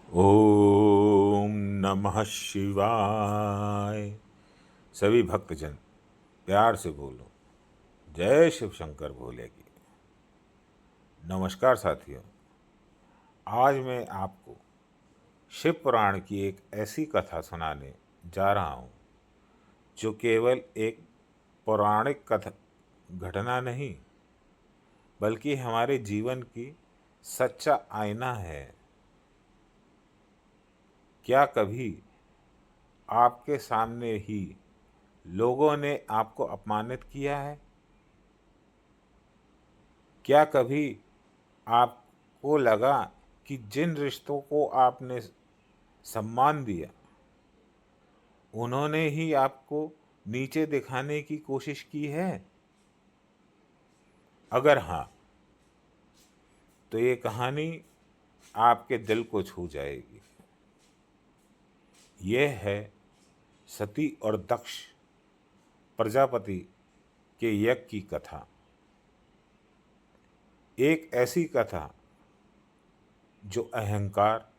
ओम नमः शिवाय। सभी भक्तजन प्यार से बोलो, जय शिव शंकर भोले की। नमस्कार साथियों, आज मैं आपको शिव पुराण की एक ऐसी कथा सुनाने जा रहा हूँ जो केवल एक पौराणिक कथा घटना नहीं, बल्कि हमारे जीवन की सच्चा आईना है। क्या कभी आपके सामने ही लोगों ने आपको अपमानित किया है? क्या कभी आपको लगा कि जिन रिश्तों को आपने सम्मान दिया, उन्होंने ही आपको नीचे दिखाने की कोशिश की है? अगर हाँ, तो ये कहानी आपके दिल को छू जाएगी। यह है सती और दक्ष प्रजापति के यज्ञ की कथा। एक ऐसी कथा जो अहंकार,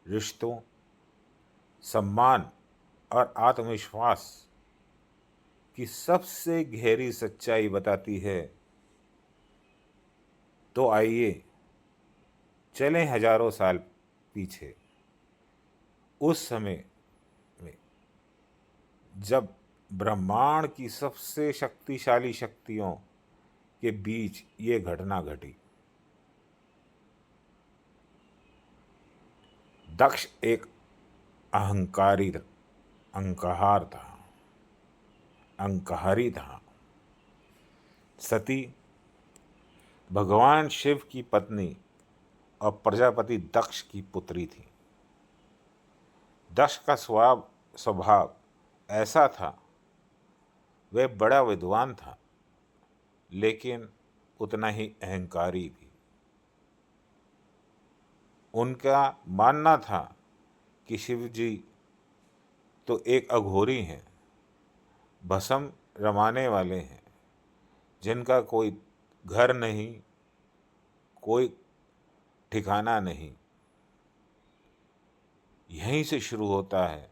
रिश्तों, सम्मान और आत्मविश्वास की सबसे गहरी सच्चाई बताती है। तो आइए चलें हजारों साल पीछे, उस समय में जब ब्रह्मांड की सबसे शक्तिशाली शक्तियों के बीच ये घटना घटी। दक्ष एक अहंकारी अहंकार था अहंकारी था। सती भगवान शिव की पत्नी और प्रजापति दक्ष की पुत्री थी। दक्ष का स्वभाव ऐसा था, वह बड़ा विद्वान था, लेकिन उतना ही अहंकारी भी। उनका मानना था कि शिव जी तो एक अघोरी हैं, भस्म रमाने वाले हैं, जिनका कोई घर नहीं, कोई ठिकाना नहीं। यहीं से शुरू होता है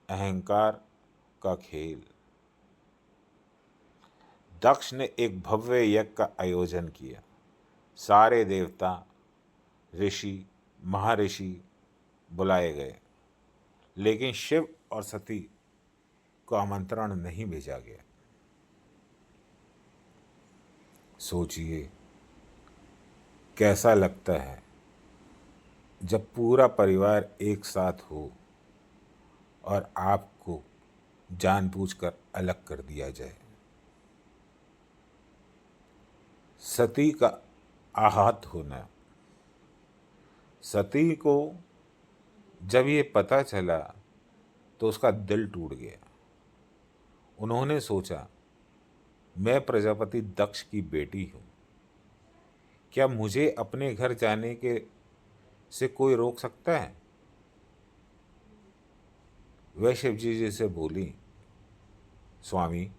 अहंकार का खेल। दक्ष ने एक भव्य यज्ञ का आयोजन किया। सारे देवता, ऋषि, महर्षि बुलाए गए, लेकिन शिव और सती को आमंत्रण नहीं भेजा गया। सोचिए कैसा लगता है जब पूरा परिवार एक साथ हो और आपको जानबूझकर अलग कर दिया जाए। सती का आहत होना। सती को जब ये पता चला तो उसका दिल टूट गया। उन्होंने सोचा, मैं प्रजापति दक्ष की बेटी हूँ, क्या मुझे अपने घर जाने के से कोई रोक सकता है? वह शिवजी जी से बोली, स्वामी,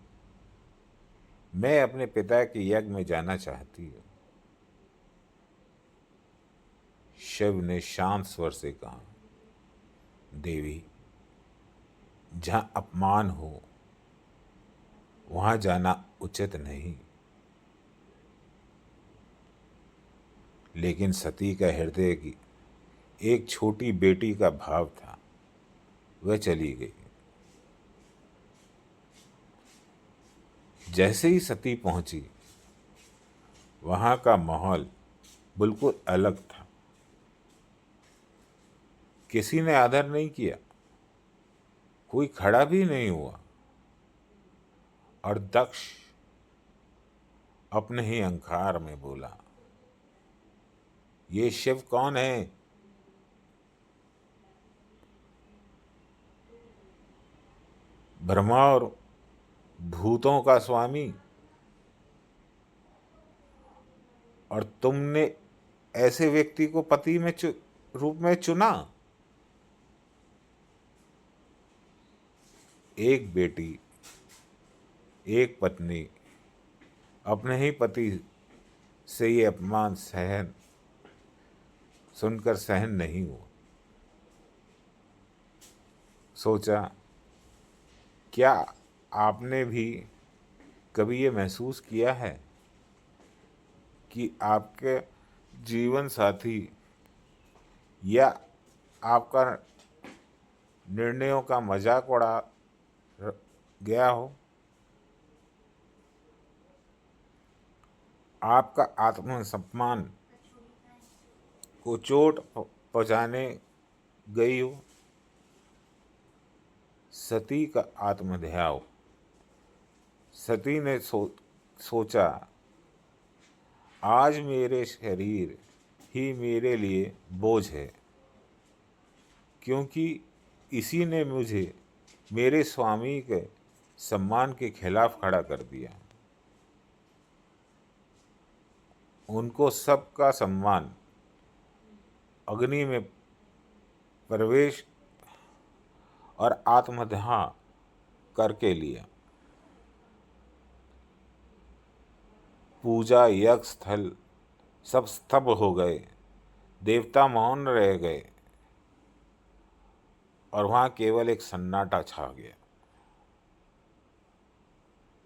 मैं अपने पिता के यज्ञ में जाना चाहती हूँ। शिव ने शांत स्वर से कहा, देवी, जहां अपमान हो वहां जाना उचित नहीं। लेकिन सती का हृदय की एक छोटी बेटी का भाव था, वह चली गई। जैसे ही सती पहुंची, वहां का माहौल बिल्कुल अलग था। किसी ने आदर नहीं किया, कोई खड़ा भी नहीं हुआ, और दक्ष अपने ही अहंकार में बोला, ये शिव कौन है? ब्रह्मा और भूतों का स्वामी, और तुमने ऐसे व्यक्ति को पति में रूप में चुना। एक बेटी, एक पत्नी अपने ही पति से ये अपमान सहन सुनकर सहन नहीं हुआ। सोचा, क्या आपने भी कभी ये महसूस किया है कि आपके जीवन साथी या आपका निर्णयों का मजाक उड़ा गया हो? आपका आत्मसम्मान को चोट पहुँचाने गई हो? सती का आत्मध्याव। सती ने सोचा, आज मेरे शरीर ही मेरे लिए बोझ है, क्योंकि इसी ने मुझे मेरे स्वामी के सम्मान के खिलाफ खड़ा कर दिया। उनको सबका सम्मान अग्नि में प्रवेश और आत्मदाह करके लिया। पूजा यज्ञ स्थल सब स्तब्ध हो गए, देवता मौन रह गए और वहाँ केवल एक सन्नाटा छा गया।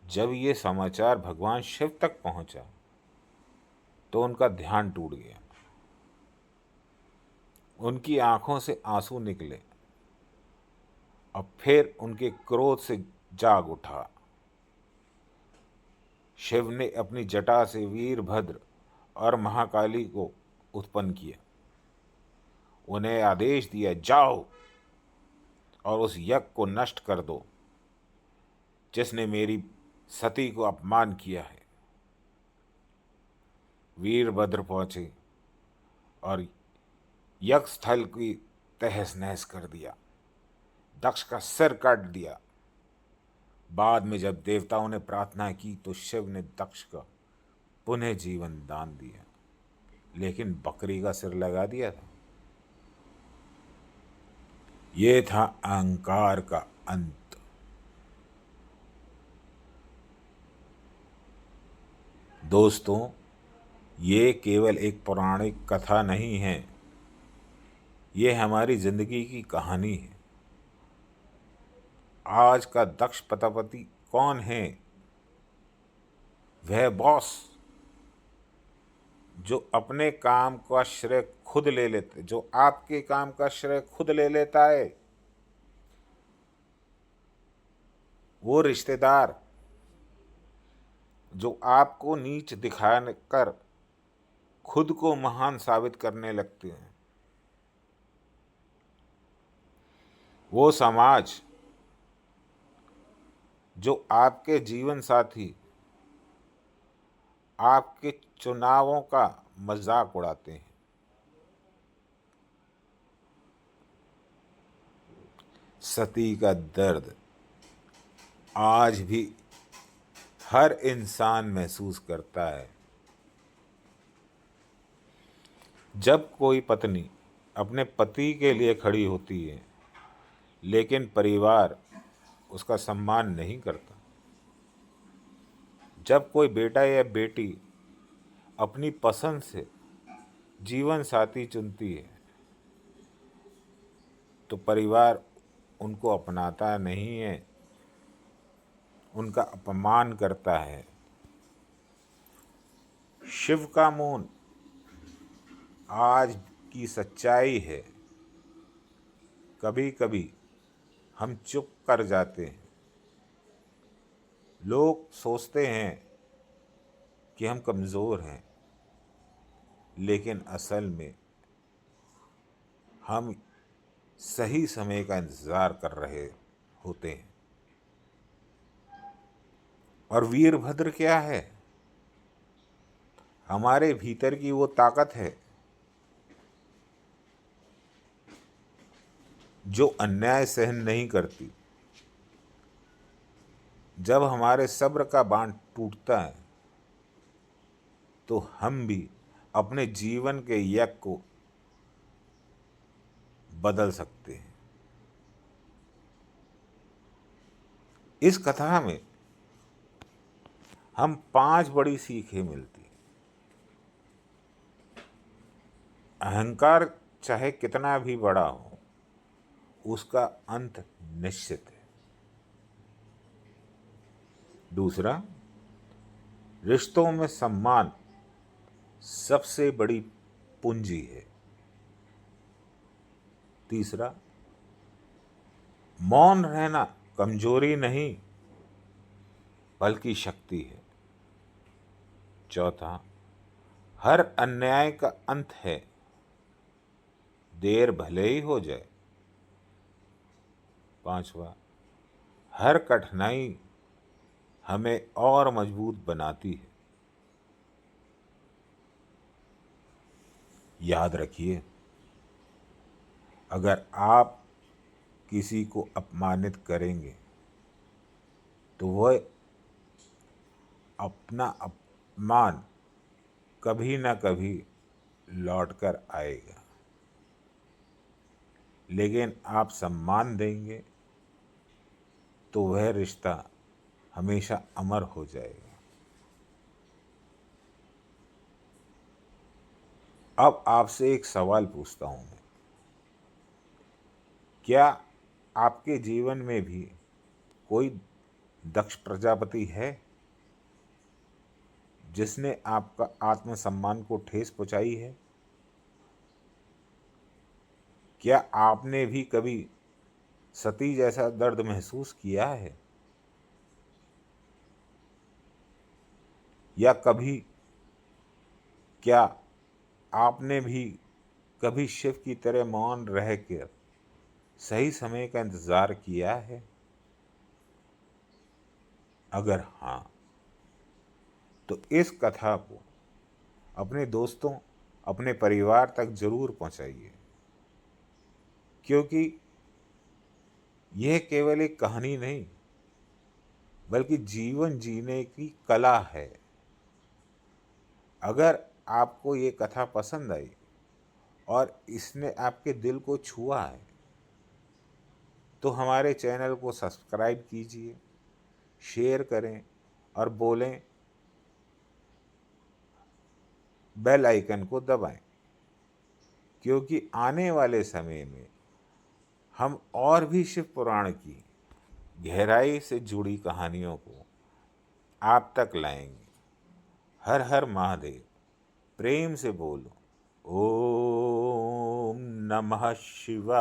जब ये समाचार भगवान शिव तक पहुंचा तो उनका ध्यान टूट गया। उनकी आंखों से आंसू निकले और फिर उनके क्रोध से जाग उठा। शिव ने अपनी जटा से वीरभद्र और महाकाली को उत्पन्न किया। उन्हें आदेश दिया, जाओ और उस यज्ञ को नष्ट कर दो जिसने मेरी सती को अपमान किया है। वीरभद्र पहुंचे और यज्ञ स्थल की तहस नहस कर दिया, दक्ष का सिर काट दिया। बाद में जब देवताओं ने प्रार्थना की तो शिव ने दक्ष का पुनः जीवन दान दिया, लेकिन बकरी का सिर लगा दिया था। ये था अहंकार का अंत। दोस्तों, ये केवल एक पौराणिक कथा नहीं है, ये हमारी जिंदगी की कहानी है। आज का दक्ष प्रजापति कौन है? वह बॉस जो अपने काम का श्रेय खुद ले लेते, जो आपके काम का श्रेय खुद ले लेता है। वो रिश्तेदार जो आपको नीच दिखाने कर खुद को महान साबित करने लगते हैं। वो समाज जो आपके जीवन साथी आपके चुनावों का मजाक उड़ाते हैं। सती का दर्द आज भी हर इंसान महसूस करता है। जब कोई पत्नी अपने पति के लिए खड़ी होती है लेकिन परिवार उसका सम्मान नहीं करता, जब कोई बेटा या बेटी अपनी पसंद से जीवन साथी चुनती है तो परिवार उनको अपनाता नहीं है, उनका अपमान करता है। शिव का मौन आज की सच्चाई है। कभी कभी हम चुप कर जाते हैं। लोग सोचते हैं कि हम कमज़ोर हैं, लेकिन असल में हम सही समय का इंतज़ार कर रहे होते हैं। और वीरभद्र क्या है? हमारे भीतर की वो ताकत है जो अन्याय सहन नहीं करती। जब हमारे सब्र का बांध टूटता है तो हम भी अपने जीवन के यज्ञ को बदल सकते हैं। इस कथा में हम 5 बड़ी सीखें मिलती हैं। अहंकार चाहे कितना भी बड़ा हो, उसका अंत निश्चित है। दूसरा, रिश्तों में सम्मान सबसे बड़ी पूंजी है। तीसरा, मौन रहना कमजोरी नहीं बल्कि शक्ति है। चौथा, हर अन्याय का अंत है, देर भले ही हो जाए। पांचवा, हर कठिनाई हमें और मजबूत बनाती है। याद रखिए, अगर आप किसी को अपमानित करेंगे तो वह अपना अपमान कभी ना कभी लौट कर आएगा, लेकिन आप सम्मान देंगे तो वह रिश्ता हमेशा अमर हो जाएगा। अब आपसे एक सवाल पूछता हूं मैं, क्या आपके जीवन में भी कोई दक्ष प्रजापति है जिसने आपका आत्मसम्मान को ठेस पहुंचाई है? क्या आपने भी कभी सती जैसा दर्द महसूस किया है? या कभी क्या आपने भी कभी शिव की तरह मौन रह कर सही समय का इंतजार किया है? अगर हाँ, तो इस कथा को अपने दोस्तों, अपने परिवार तक जरूर पहुंचाइए, क्योंकि यह केवल एक कहानी नहीं बल्कि जीवन जीने की कला है। अगर आपको ये कथा पसंद आई और इसने आपके दिल को छुआ है तो हमारे चैनल को सब्सक्राइब कीजिए, शेयर करें और बोलें, बेल आइकन को दबाएं, क्योंकि आने वाले समय में हम और भी शिव पुराण की गहराई से जुड़ी कहानियों को आप तक लाएंगे। हर हर महादेव। प्रेम से बोलो, ओम नमः शिवाय।